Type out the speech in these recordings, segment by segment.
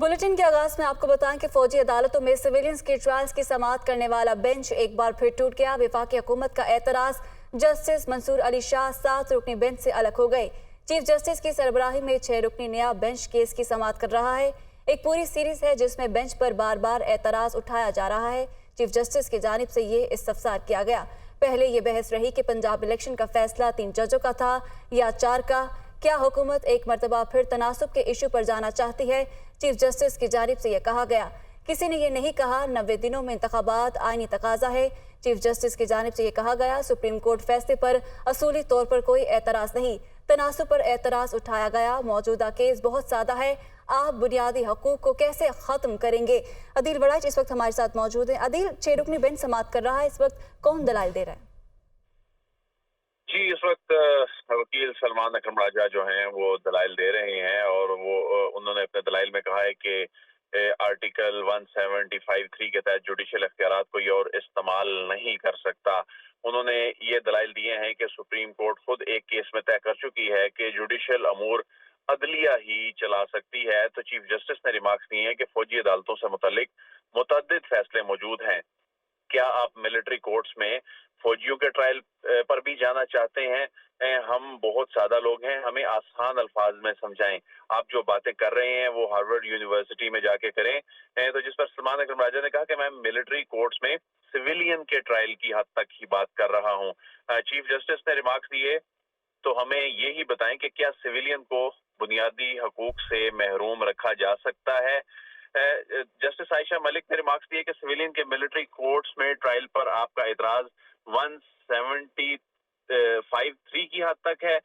Bulletin के आगाज में आपको बताएं कि फौजी अदालतों में सिविलियंस के ट्रायल्स की समाअत करने वाला बेंच एक बार फिर टूट गया। वफाकी हुकूमत का एतराज, जस्टिस मंसूर अली शाह 7 रुकनी बेंच से अलग हो गए। चीफ जस्टिस की सरबराही में 6 रुकनी नया बेंच केस की समाअत कर रहा है। एक पूरी सीरीज है जिसमें बेंच पर बार बार एतराज उठाया जा रहा है। चीफ जस्टिस की जानिब से ये इस्तफसार किया गया। पहले ये बहस रही कि पंजाब इलेक्शन का फैसला 3 जजों का था या 4 का। क्या हुकूमत एक मरतबा फिर तनासुब के इशू पर जाना चाहती है? चीफ जस्टिस की जानिब से यह कहा गया। किसी ने यह नहीं कहा 90 दिनों में इंतखाबात आईनी तकाजा है। चीफ जस्टिस की जानिब से यह कहा गया सुप्रीम कोर्ट फैसले पर असूली तौर पर कोई एतराज नहीं, तनासुब पर एतराज उठाया गया। मौजूदा केस बहुत सादा है, आप बुनियादी हकूक को कैसे खत्म करेंगे? अदील बड़ाइच इस वक्त हमारे साथ मौजूद हैं। अदील, 6 रुकनी बेंच समाअत कर रहा है, इस वक्त कौन दलाइल दे रहा है? जी, इस वक्त वकील सलमान अकरम राजा जो हैं वो दलाइल दे रहे हैं और वो उन्होंने अपने दलाइल में कहा है कि आर्टिकल 175(3) के तहत जुडिशल इख्तियारात कोई और इस्तेमाल नहीं कर सकता। उन्होंने ये दलाइल दिए हैं कि सुप्रीम कोर्ट खुद एक केस में तय कर चुकी है कि जुडिशल अमूर अदलिया ही चला सकती है। तो चीफ जस्टिस ने रिमार्क्स दिए हैं कि फौजी अदालतों से मुतल्लिक मुतअद्दिद फैसले मौजूद हैं। क्या आप मिलिट्री कोर्ट्स में फौजियों के ट्रायल पर भी जाना चाहते हैं? हम बहुत सादा लोग हैं, हमें आसान अल्फाज में समझाएं। आप जो बातें कर रहे हैं वो हार्वर्ड यूनिवर्सिटी में जाके करें। तो जिस पर सलमान अकरम राजा ने कहा कि मैं मिलिट्री कोर्ट्स में सिविलियन के ट्रायल की हद तक ही बात कर रहा हूं। चीफ जस्टिस ने रिमार्क्स दिए तो हमें ये ही बताएं कि क्या सिविलियन को बुनियादी हकूक से महरूम रखा जा सकता है? जस्टिस आयशा मलिक ने रिमार्क्स दिए कि सिविलियन के मिलिट्री कोर्ट्स में ट्रायल पर आपका एतराज 175(3) की हद तक है।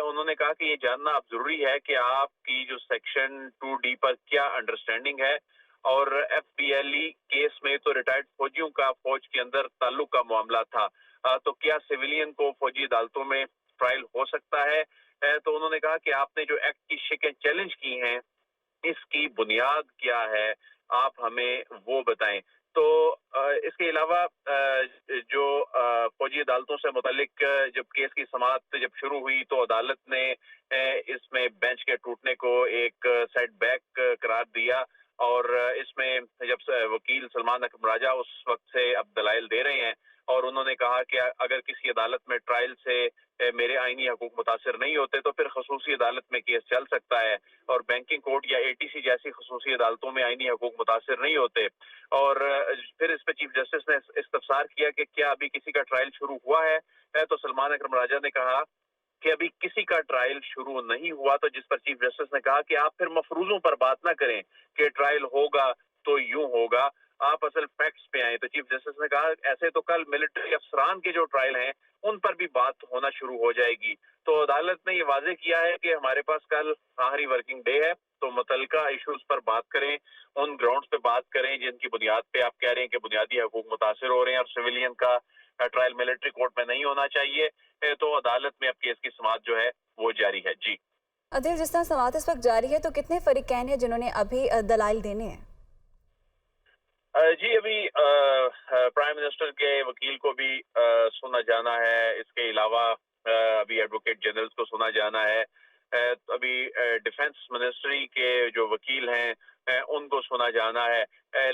उन्होंने कहा कि ये जानना अब जरूरी है कि आपकी जो सेक्शन 2D पर क्या अंडरस्टैंडिंग है। और FPLE केस में तो रिटायर्ड फौजियों का फौज के अंदर ताल्लुक का मामला था, तो क्या सिविलियन को फौजी अदालतों में ट्रायल हो सकता है? तो उन्होंने कहा कि आपने जो एक्ट की शिकें चैलेंज की हैं इसकी बुनियाद क्या है, आप हमें वो बताएं। तो इसके अलावा जो फौजी अदालतों से मुतल्लिक जब केस की समाअत जब शुरू हुई तो अदालत ने इसमें बेंच के टूटने को एक सेटबैक करार दिया और इसमें जब वकील सलमान अकरम राजा उस वक्त से अब दलाइल दे रहे हैं और उन्होंने कहा कि अगर किसी अदालत में ट्रायल से मेरे आईनी हकूक मुतासिर नहीं होते तो फिर खसूसी अदालत में केस चल सकता है और बैंकिंग कोर्ट या ATC जैसी खसूसी अदालतों में आईनी हकूक मुतासिर नहीं होते। और फिर इस पर चीफ जस्टिस ने इस्तफसार किया कि क्या अभी किसी का ट्रायल शुरू हुआ है? तो सलमान अकरम राजा ने कहा कि अभी किसी का ट्रायल शुरू नहीं हुआ। तो जिस पर चीफ जस्टिस ने कहा कि आप फिर मफरूजों पर बात ना करें कि ट्रायल होगा तो यूं होगा, आप असल फैक्ट्स पे आए। तो चीफ जस्टिस ने कहा ऐसे तो कल मिलिट्री अफसरान के जो ट्रायल हैं उन पर भी बात होना शुरू हो जाएगी। तो अदालत ने ये वाजे किया है कि हमारे पास कल आखिरी वर्किंग डे है, तो मुतलका इश्यूज पर बात करें, उन ग्राउंड्स पे बात करें जिनकी बुनियाद पे आप कह रहे हैं कि बुनियादी हकूक मुतासिर हो रहे हैं और सिविलियन का ट्रायल मिलिट्री कोर्ट में नहीं होना चाहिए। तो अदालत में अब केस की समाअत जो है वो जारी है। जी अदील, जिस तरह समाअत इस वक्त जारी है तो कितने फरीकैन हैं जिन्होंने अभी दलाइल देने हैं? जी अभी प्राइम मिनिस्टर के वकील को भी सुना जाना है। इसके अलावा अभी एडवोकेट जनरल्स को सुना जाना है। अभी डिफेंस मिनिस्ट्री के जो वकील हैं उनको सुना जाना है।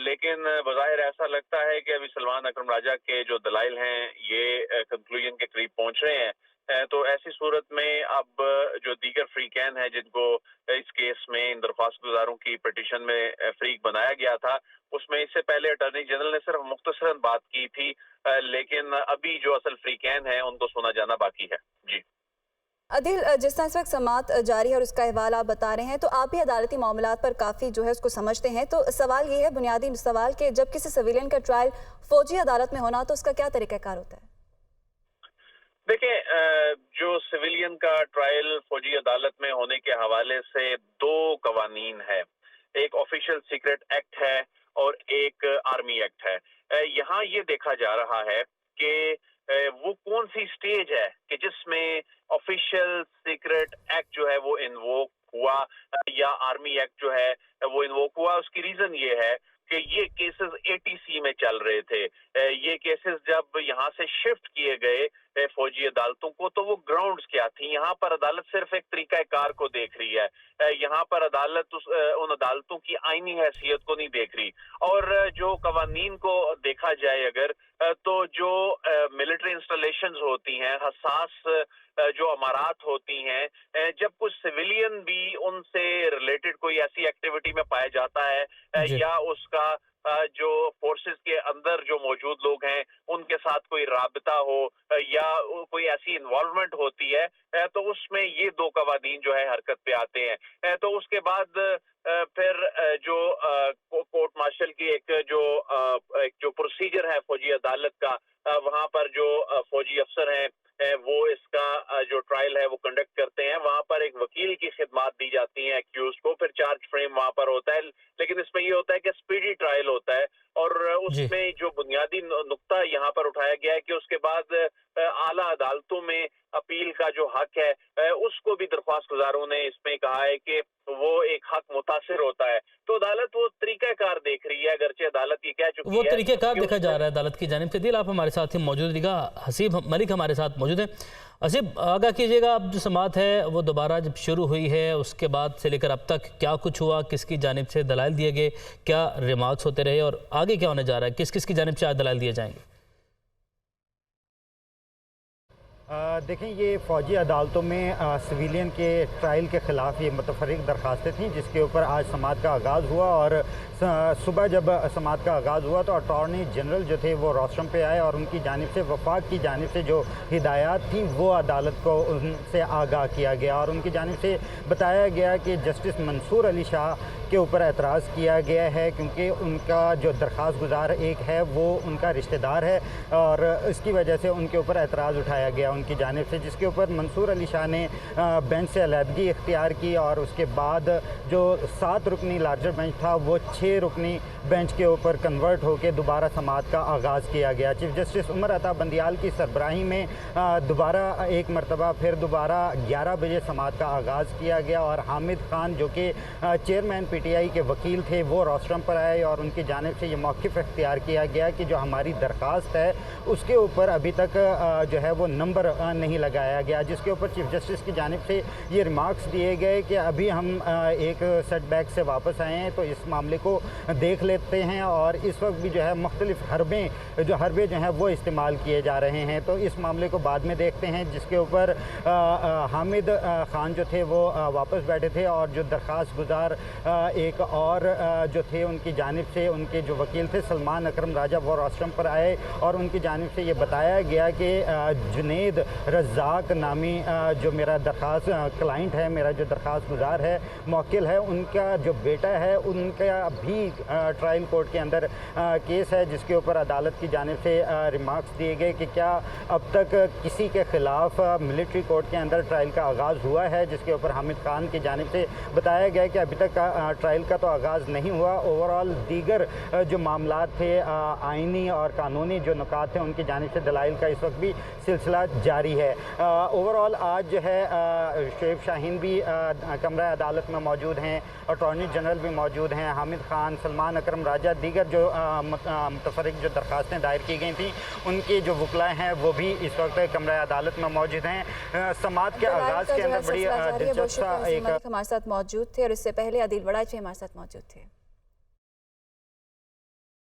लेकिन बज़ाहिर ऐसा लगता है कि अभी सलमान अकरम राजा के जो दलाइल हैं ये कंक्लूजन के करीब पहुंच रहे हैं। तो ऐसी सूरत में अब जो दीगर फ्रीकैन है जिनको इस केस में इन दरख्वास्त गुजारों की पिटीशन में फ्रीक बनाया गया था उसमें इससे पहले अटॉर्नी जनरल ने सिर्फ मुख्तसरन बात की थी, लेकिन अभी जो असल फ्रीकैन है उनको सुना जाना बाकी है। जी अदील, जिस तरह इस वक्त समाअत जारी है और उसका अहवाल आप बता रहे हैं तो आप भी अदालती मामलात पर काफ़ी जो है उसको समझते हैं, तो सवाल ये है, बुनियादी सवाल, कि जब किसी सिविलियन का ट्रायल फौजी अदालत में होना तो उसका क्या तरीक़ाकार होता है? देखिए, जो सिविलियन का ट्रायल फौजी अदालत में होने के हवाले से 2 कवानीन है, एक ऑफिशियल सीक्रेट एक्ट है और एक आर्मी एक्ट है। यहाँ ये देखा जा रहा है कि वो कौन सी स्टेज है कि जिसमें ऑफिशियल सीक्रेट एक्ट जो है वो इन्वोक हुआ या आर्मी एक्ट जो है वो इन्वोक हुआ। उसकी रीजन ये है कि ये केसेस ATC में चल रहे थे। ये केसेस जब यहाँ से शिफ्ट किए गए फौजी अदालतों को, तो वो ग्राउंड्स क्या थी? यहाँ पर अदालत सिर्फ एक तरीकाकार को देख रही है। यहाँ पर अदालत उन अदालतों की आईनी हैसियत को नहीं देख रही। और जो कवानीन को देखा जाए अगर, तो जो मिलिट्री इंस्टॉलेशंस होती हैं, हसास जो अमारात होती हैं, जब कुछ सिविलियन भी उनसे रिलेटेड कोई ऐसी एक्टिविटी में पाया जाता है या उसका जो फोर्सेस के अंदर जो मौजूद लोग हैं उनके साथ कोई राबता हो या कोई ऐसी इन्वॉल्वमेंट होती है, तो उसमें ये दो कवानीन जो है हरकत पे आते हैं। तो उसके बाद फिर जो कोर्ट मार्शल की एक जो प्रोसीजर है फौजी अदालत का, वहाँ पर जो फौजी अफसर हैं वो इसका जो ट्रायल है वो कंडक्ट करते हैं। वहाँ पर एक वकील की खिदमात दी जाती हैं एक्यूज को, फिर चार्ज फ्रेम वहाँ पर होता है। लेकिन इसमें ये होता है कि स्पीडी ट्रायल होता है, और उसमें जो बुनियादी नुक्ता यहाँ पर उठाया गया है कि उसके बाद आला अदालतों में अपील का जो हक है उसको भी दरख्वास्त गुजारों ने इसमें कहा है कि वो एक हक मुतासिर होता है। तो अदालत वो तरीकाकार देख रही है, अगरचे अदालत ये कह चुकी है, वो तरीकाकार देखा जा रहा है अदालत की जानिब से। दिल, आप हमारे साथ ही मौजूद रहिएगा। हसीब मलिक हमारे साथ मौजूद हैं। हसीब, आगाह कीजिएगा, अब जो समाअत है वो दोबारा जब शुरू हुई है उसके बाद से लेकर अब तक क्या कुछ हुआ, किसकी जानिब से दलाइल दिए गए, क्या रिमार्क्स होते रहे और आगे क्या होने जा रहा है, किस किस की जानिब से आज दलाइल दिए जाएंगे? देखें, ये फ़ौजी अदालतों में सिविलियन के ट्रायल के ख़िलाफ़ ये मुतफ़र्रिक़ दरख्वास्तें थीं जिसके ऊपर आज समाअत का आगाज़ हुआ। और सुबह जब समाअत का आगाज़ हुआ तो अटॉर्नी जनरल जो थे वो रोस्ट्रम पे आए और उनकी जानिब से वफाक की जानिब से जो हिदायत थी वो अदालत को उनसे आगाह किया गया और उनकी जानिब से बताया गया कि जस्टिस मंसूर अली शाह के ऊपर एतराज़ किया गया है क्योंकि उनका जो दरख्वास्त गुजार एक है वो उनका रिश्तेदार है और इसकी वजह से उनके ऊपर एतराज़ उठाया गया उनकी जानिब से, जिसके ऊपर मंसूर अली शाह ने बेंच से अलहदगी इख्तियार की और उसके बाद जो 7 रुकनी लार्जर बेंच था वो 6 रुकनी बेंच के ऊपर कन्वर्ट होकर दोबारा समाअत का आगाज़ किया गया। चीफ जस्टिस उमर अता बंदियाल की सरबराही में दोबारा एक मरतबा फिर दोबारा 11 बजे समाअत का आगाज़ किया गया और हामिद खान जो कि चेयरमैन PTI के वकील थे वो रोस्ट्रम पर आए और उनकी जानिब से ये मौक़िफ़ इख्तियार किया गया कि जो हमारी दरख्वास्त है उसके ऊपर अभी तक जो है वो नंबर नहीं लगाया गया, जिसके ऊपर चीफ जस्टिस की जानिब से ये रिमार्क्स दिए गए कि अभी हम एक सेटबैक से वापस आए हैं तो इस मामले को देख लेते हैं और इस वक्त भी जो है मुख्तलिफ हरबे जो हैं वो इस्तेमाल किए जा रहे हैं, तो इस मामले को बाद में देखते हैं। जिसके ऊपर हामिद खान जो थे वो वापस बैठे थे और जो दरख्वास्त गुजार एक और जो थे उनकी जानिब से उनके जो वकील थे सलमान अकरम राजा वो रोस्ट्रम पर आए और उनकी जानिब से ये बताया गया कि जुनेद रज़ाक नामी जो मेरा दरख्वास्त क्लाइंट है, मेरा जो दरख्वास्त गुजार है, मौकिल है, उनका जो बेटा है उनका भी ट्रायल कोर्ट के अंदर केस है, जिसके ऊपर अदालत की जानिब से रिमार्क्स दिए गए कि क्या अब तक किसी के ख़िलाफ़ मिलिट्री कोर्ट के अंदर ट्रायल का आगाज़ हुआ है, जिसके ऊपर हामिद खान की जानिब से बताया गया कि अभी तक ट्रायल का तो आगाज़ नहीं हुआ। ओवरऑल दीगर जो मामलात थे आइनी और कानूनी जो नुकात थे उनकी जानिब से दलाइल का इस वक्त भी सिलसिला जारी है। ओवरऑल आज जो है शोएब शाहीन भी कमरा अदालत में मौजूद हैं, अटॉर्नी जनरल भी मौजूद हैं, हामिद खान, सलमान अकरम राजा, दीगर जो मुतफर्रिक जो दरख्वास्तें दायर की गई थी उनके जो वकला हैं वो भी इस वक्त कमरा अदालत में मौजूद हैं। समाअत के आगाज़ के अंदर बड़ी दिलचस्प एक हमारे साथ मौजूद थे और इससे पहले आदिल वड़ाची हमारे साथ मौजूद थे।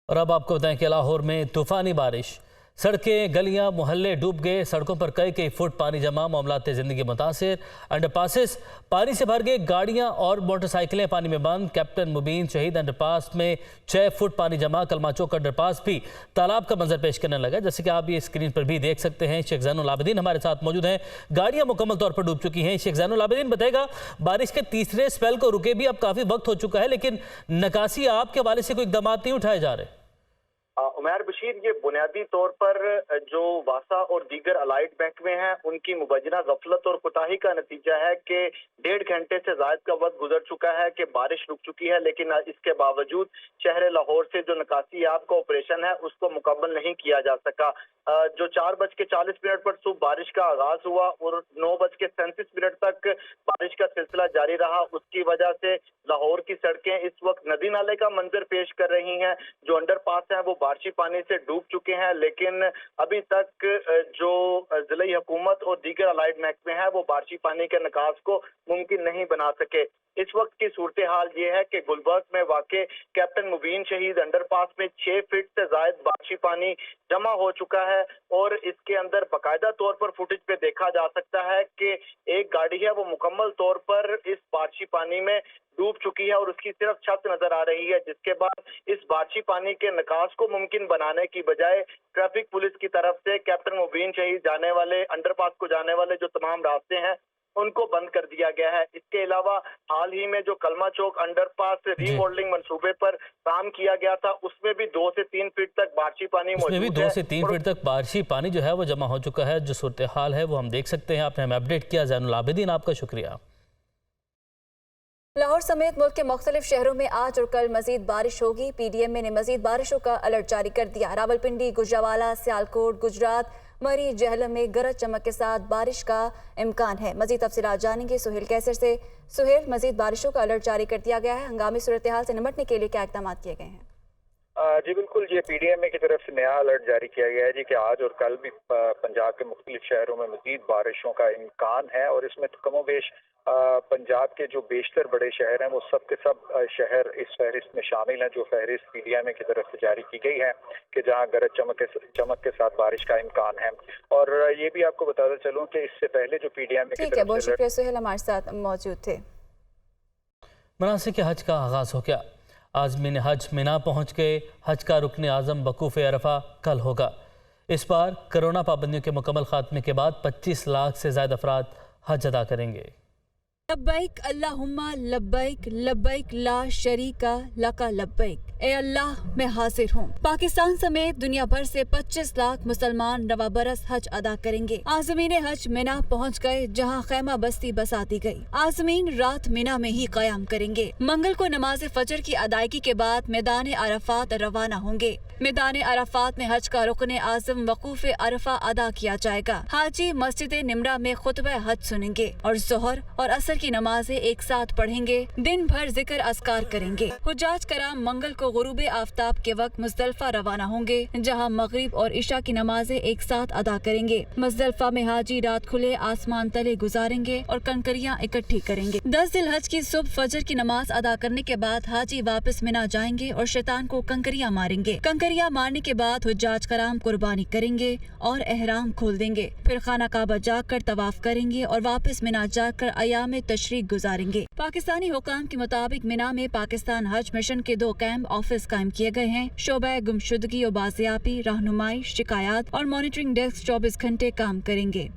और अब आपको बताएं कि लाहौर में तूफानी बारिश, सड़कें गलियां मोहल्ले डूब गए, सड़कों पर कई फुट पानी जमा, मामलात ज़िंदगी मुतासिर, अंडरपासेस पानी से भर गए, गाड़ियां और मोटरसाइकिलें पानी में बंद। कैप्टन मुबीन शहीद अंडरपास में 6 फुट पानी जमा, कलमा चौक अंडरपास भी तालाब का मंजर पेश करने लगा, जैसे कि आप ये स्क्रीन पर भी देख सकते हैं। शेख ज़ैनुल आबिदीन हमारे साथ मौजूद हैं, गाड़ियां मुकम्मल तौर पर डूब चुकी हैं। शेख ज़ैनुल आबिदीन बताएगा, बारिश के तीसरे स्पेल को रुके भी अब काफ़ी वक्त हो चुका है, लेकिन निकासी आपके हवाले से कोई इक़दाम नहीं उठाए जा रहे? उमैर बशीर, ये बुनियादी तौर पर जो वासा और दीगर अलाइड महकमे हैं उनकी मुबैना गफलत और कोताही का नतीजा है कि 1.5 घंटे से ज़ायद का वक्त गुजर चुका है कि बारिश रुक चुकी है, लेकिन इसके बावजूद शहर लाहौर से जो निकासी आब का ऑपरेशन है उसको मुकम्मल नहीं किया जा सका। जो 4:40 पर सुबह बारिश का आगाज हुआ और 9:37 तक बारिश का सिलसिला जारी रहा, उसकी वजह से लाहौर की सड़कें इस वक्त नदी नाले का मंजर पेश कर रही हैं। जो अंडरपास हैं वो बारिशी पानी से डूब चुके हैं, लेकिन अभी तक जो जिला हुकूमत और दीगर अलाइड महकमे हैं वो बारिशी पानी के निकास को मुमकिन नहीं बना सके। इस वक्त की सूरत हाल ये है कि गुलबर्ग में वाक़े कैप्टन मुबीन शहीद अंडरपास में 6 फीट से जायद बारिशी पानी जमा हो चुका है और इसके अंदर बाकायदा तौर पर फुटेज पे देखा जा सकता है कि एक गाड़ी है वो मुकम्मल तौर पर इस बारिशी पानी में डूब चुकी है और उसकी सिर्फ छत नजर आ रही है, जिसके बाद इस बारिशी पानी के निकास को मुमकिन बनाने की बजाय ट्रैफिक पुलिस की तरफ से कैप्टन मुबीन शहीद जाने वाले अंडरपास को जाने वाले जो तमाम रास्ते हैं उनको बंद कर दिया गया है। इसके अलावा हाल ही में जो कलमा चौक अंडरपास रीमॉडलिंग मंसूबे पर काम किया गया था उसमें भी 2 से 3 फीट तक बारिशी पानी मौजूद है। उसमें भी 2 से 3 फीट तक बारिशी पानी जो है वो जमा हो चुका है। जो सूरत हाल है वो हम देख सकते हैं। आपने हमें अपडेट किया। ज़ैनुल आबिदीन, आपका शुक्रिया। लाहौर समेत मुल्क के मुख्तलिफ शहरों में आज और कल मजीद बारिश होगी। PDMA ने मजीद बारिशों का अलर्ट जारी कर दिया। रावलपिंडी, गुजरावाला, सियालकोट, गुजरात, मरी, जहलम में गरज चमक के साथ बारिश का इम्कान है। मजीद तफसीलात जानेंगे सुहेल कैसर से। सुहेल, मजीद बारिशों का अलर्ट जारी कर दिया गया है। हंगामी सूरत हाल से निपटने के लिए क्या इक़दाम किए गए हैं? जी बिल्कुल, ये PDMA की तरफ से नया अलर्ट जारी किया गया है जी कि आज और कल भी पंजाब के मुख्तलिफ शहरों में मजीद बारिशों का इम्कान है और इसमें तो कमोबेश पंजाब के जो बेशतर बड़े शहर हैं वो सब के सब शहर इस फहरिस्त में शामिल हैं, जो फहरिस्त PDMA की तरफ से जारी की गई है कि जहां गरज चमक के साथ बारिश का इम्कान है। और ये भी आपको बताता चलूं कि इससे पहले जो PDMA की ठीक है, बहुत शुक्रिया सुहेल, हमारे साथ मौजूद थे। मनासिक हज का आगाज हो गया। आज़मीन हज मिना पहुंच गए। हज का रुकन आज़म वकूफ़ अरफा कल होगा। इस बार कोरोना पाबंदियों के मुकम्मल खात्मे के बाद 25 लाख से ज़्यादा अफराद हज अदा करेंगे। लब्बैक अल्लाहुम्मा लब्बैक, लब्बैक ला शरीका लका लब्बैक। ए अल्लाह, मैं हाजिर हूँ। पाकिस्तान समेत दुनिया भर से 25 लाख मुसलमान रवा बरस हज अदा करेंगे। आज़मीन हज मिना पहुँच गए, जहाँ खैमा बस्ती बसा दी गई। आज़मीन रात मिना में ही कयाम करेंगे। मंगल को नमाज फजर की अदायगी के बाद मैदान अरफात रवाना होंगे। मैदान अरफात में हज का रुकन आज़म वकूफ़ अरफा अदा किया जाएगा। हाजी मस्जिद निमरा में खुतबा हज सुनेंगे और जोहर और असर की नमाजें एक साथ पढ़ेंगे। दिन भर जिक्र अस्कार करेंगे। हुज्जाज कराम मंगल को गुरूब आफ्ताब के वक्त मुज़दलिफा रवाना होंगे, जहां मगरिब और इशा की नमाजें एक साथ अदा करेंगे। मुज़दलिफा में हाजी रात खुले आसमान तले गुजारेंगे और कंकरियां इकट्ठी करेंगे। 10 जिलहज की सुबह फजर की नमाज अदा करने के बाद हाजी वापस मिना जाएंगे और शैतान को कंकरियां मारेंगे। कंकरियां मारने के बाद हुज्जाज कराम कुर्बानी करेंगे और एहराम खोल देंगे। फिर खाना काबा जाकर तवाफ करेंगे और वापस मिना जाकर अयाम तशरीक गुजारेंगे। पाकिस्तानी हुकाम के मुताबिक मिना में पाकिस्तान हज मिशन के 2 कैंप ऑफिस कायम किए गए हैं। शोबा गुमशुदगी और बाजियाबी, रहनुमाई, शिकायत और मॉनिटरिंग डेस्क 24 घंटे काम करेंगे।